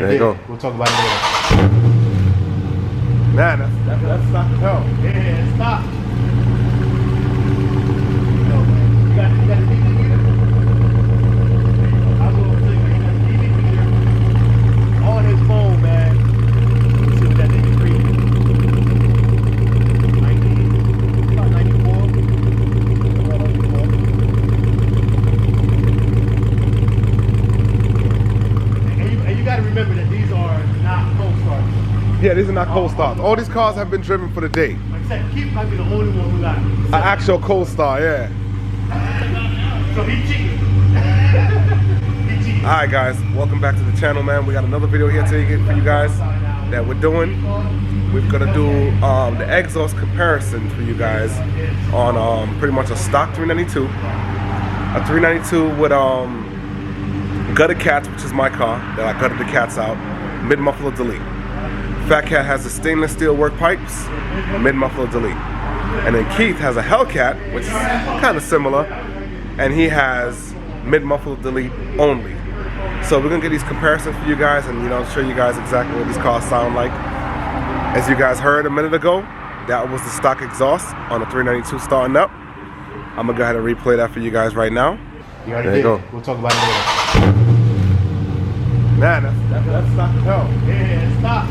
There you go. We'll talk about it later. Nah, that's not the hell. Yeah, stop. No, man. You got a DVD here? I will tell you, he got a DVD here on his phone, man. Let's see what that thing is reading. 94. And you got to remember that these are not cold starts. Yeah, these are not cold starts. All these cars have been driven for the day. Like I said, Keith might be the only one who got An actual cold start, yeah. So he cheated. He cheated. Alright guys, welcome back to the channel, man. We got another video here today for you guys that we're doing. We're gonna do the exhaust comparison for you guys on pretty much a stock 392. A 392 with gutted cats, which is my car that I gutted the cats out. Mid muffler delete. FATKAT has the stainless steel work pipes, mid muffler delete. And then Keith has a Hellcat, which is kind of similar, and he has mid muffler delete only. So we're gonna get these comparisons for you guys and show you guys exactly what these cars sound like. As you guys heard a minute ago, that was the stock exhaust on the 392 starting up. I'm gonna go ahead and replay that for you guys right now. You already there you did. go. We'll talk about it later. Man, that's not the hell. Yeah, stop.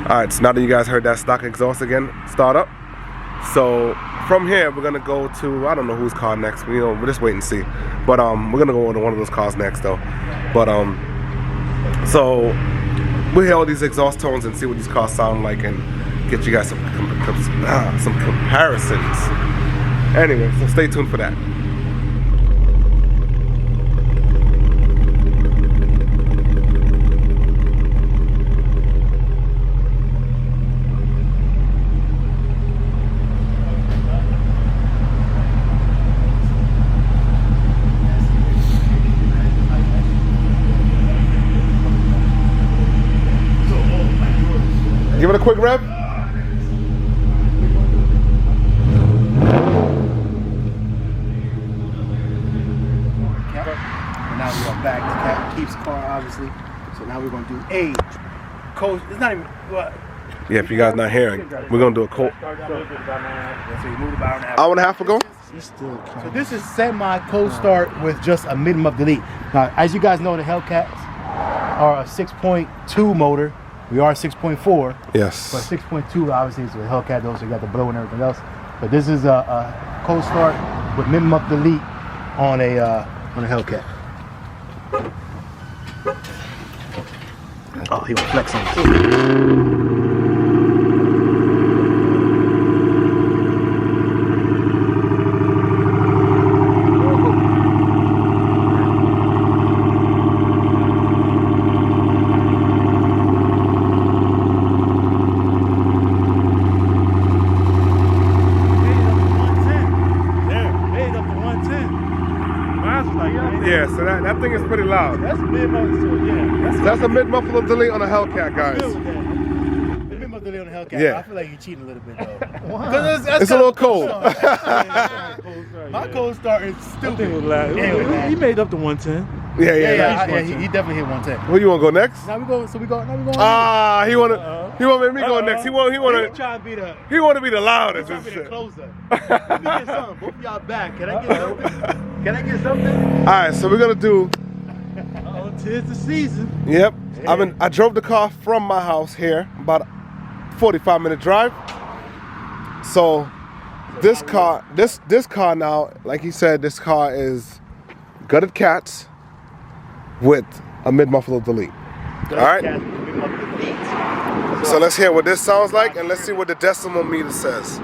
Alright, so now that you guys heard that stock exhaust again start up, so from here we're gonna go to, I don't know whose car next, we'll just wait and see. But we're gonna go to one of those cars next though. But so we'll hear all these exhaust tones and see what these cars sound like and get you guys some comparisons. Anyway, so stay tuned for that. Give it a quick rev. And now we are back to Keith's car, obviously. So now we're going to do a coach. It's not even what. Yeah, if you guys not hearing, we're gonna do a cold. So you moved about an Hour and a half ago. So this is semi cold start with just a mid muff delete. Now, as you guys know, the Hellcats are a 6.2 motor. We are 6.4. Yes. But 6.2 obviously is a Hellcat though, so you got the blow and everything else. But this is a cold start with mid muff delete on a Hellcat. Oh, he was flexing too. Yeah, so that thing is pretty loud. That's a mid muffler, yeah. That's a mid muffler delete on a Hellcat, guys. The mid muffler delete on the Hellcat. Yeah. I feel like you're cheating a little bit though. It's a little cold. My cold start is stupid. He made up to 110. Yeah. He definitely hit 110. Where you wanna go next? Now we go. So we go. Ah, he wanna make me go next. He wanna try to be the. He wanna be the loudest. Try to be the closer. Let me get something. Both of y'all back. Can I get something? Can I get something? All right, so we're gonna do. Tis the season. Yep. I drove the car from my house here, about a 45-minute drive. So this car now, like he said, this car is gutted cats with a mid muffler delete. All right. So let's hear what this sounds like, and let's see what the decimal meter says.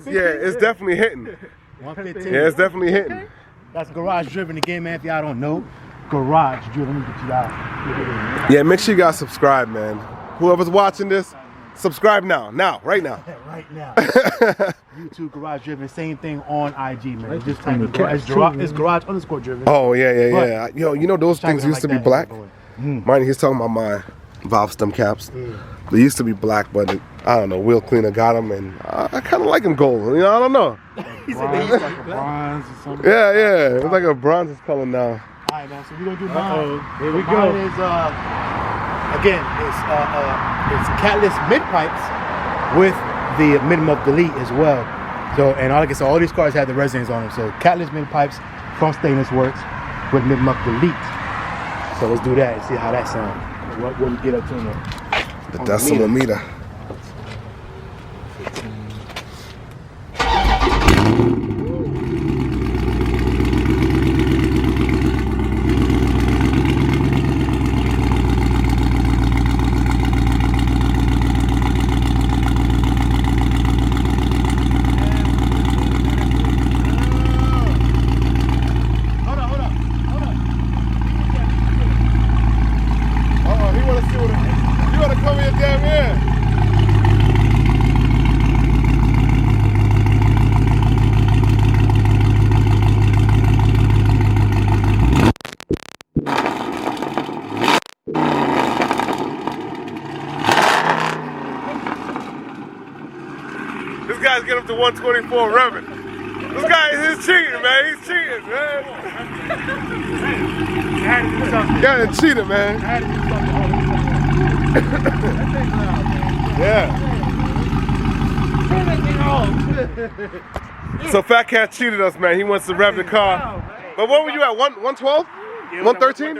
Yeah. It's definitely hitting. 115. Yeah, it's definitely hitting. That's garage driven again, man. If y'all don't know, garage driven. Let me get you out. Yeah, make sure you guys subscribe, man. Whoever's watching this, Subscribe now, right now. Right now. YouTube Garage Driven, same thing on IG, man. You just type in it's garage_driven. Oh yeah. Yo, you know those things used to be black. Mine, he's talking about my valve stem caps. They used to be black, but I don't know. Wheel cleaner got them, and I kind of like them gold. You know, I don't know. He said they used like a bronze or something. Yeah. It's like a bronze color now. All right, man. So we're gonna do mine. Here we go. Mine is again, it's catless mid pipes with the mid-muff delete as well. So, and like I said, all these cars have the resonance on them. So catless mid pipes from Stainless Works with mid-muff delete. So let's do that and see how that sounds. What we get up to The decimal meter. This guy's getting up to 124 revving. This guy is cheating, man. He's cheating, man. Yeah, cheating, man. Yeah. So FATKAT cheated us, man. He wants to rev the car. But what were you at? 112? 113?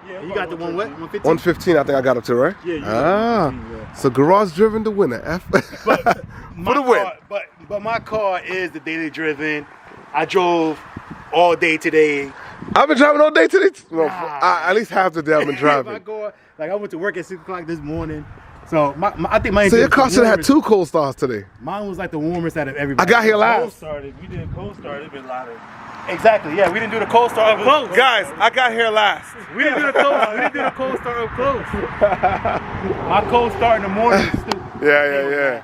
Yeah, you got the one what? 115? 115, I think I got up to, right? Yeah. So garage driven the winner. For the win. But my car is the daily driven. I drove all day today. I've been driving all day today. Well, at least half the day I've been driving. I went to work at 6 o'clock this morning. So I think my So your car should have had 2 cold starts today. Mine was like the warmest out of everybody. I got here last. Cold started. We did cold start. It'd been louder. Exactly. Yeah, we didn't do the cold start up close. Guys, I got here last. We didn't do the cold start up close. My cold start in the morning is stupid. Yeah.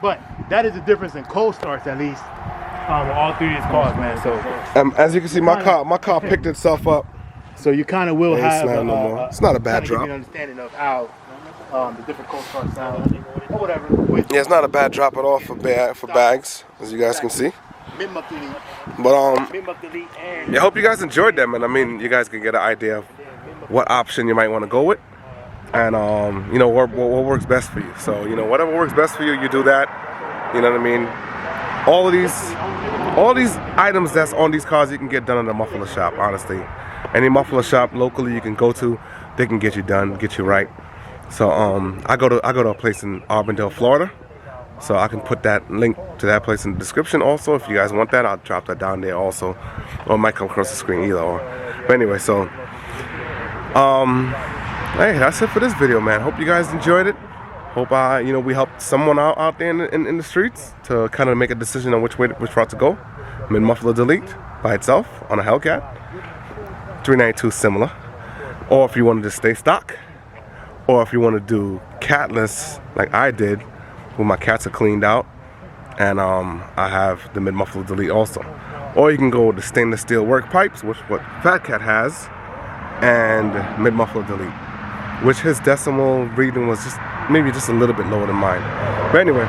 But that is the difference in cold starts, at least, with all 3 of these cars, man. So as you can see, my car picked itself up. So you kind of will have no more. It's not a bad drop. An understanding of how the different cold starts sound or whatever. Yeah, it's not a bad drop at all for bags, as you guys can see. Mid-muff delete. But Mid-muff delete and I hope you guys enjoyed them, and I mean, you guys can get an idea of what option you might want to go with, and you know what works best for you. So you know, whatever works best for you, you do that. You know what I mean? All these items that's on these cars, you can get done in the muffler shop. Honestly, any muffler shop locally you can go to, they can get you done, get you right. So I go to a place in Auburndale, Florida. So I can put that link to that place in the description also. If you guys want that, I'll drop that down there also. Or it might come across the screen either or. But anyway, so hey, that's it for this video, man. Hope you guys enjoyed it. Hope you know, we helped someone out there in the streets to kind of make a decision on which route to go. Mid-muffler delete by itself on a Hellcat. 392 similar. Or if you wanted to stay stock. Or if you want to do catless like I did, where my cats are cleaned out, and I have the mid-muffler delete also. Or you can go with the stainless steel work pipes, which what FATKAT has, and mid-muffler delete, which his decimal reading was maybe just a little bit lower than mine. But anyway,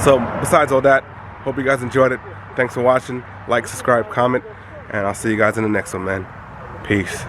so besides all that, hope you guys enjoyed it. Thanks for watching. Like, subscribe, comment, and I'll see you guys in the next one, man. Peace.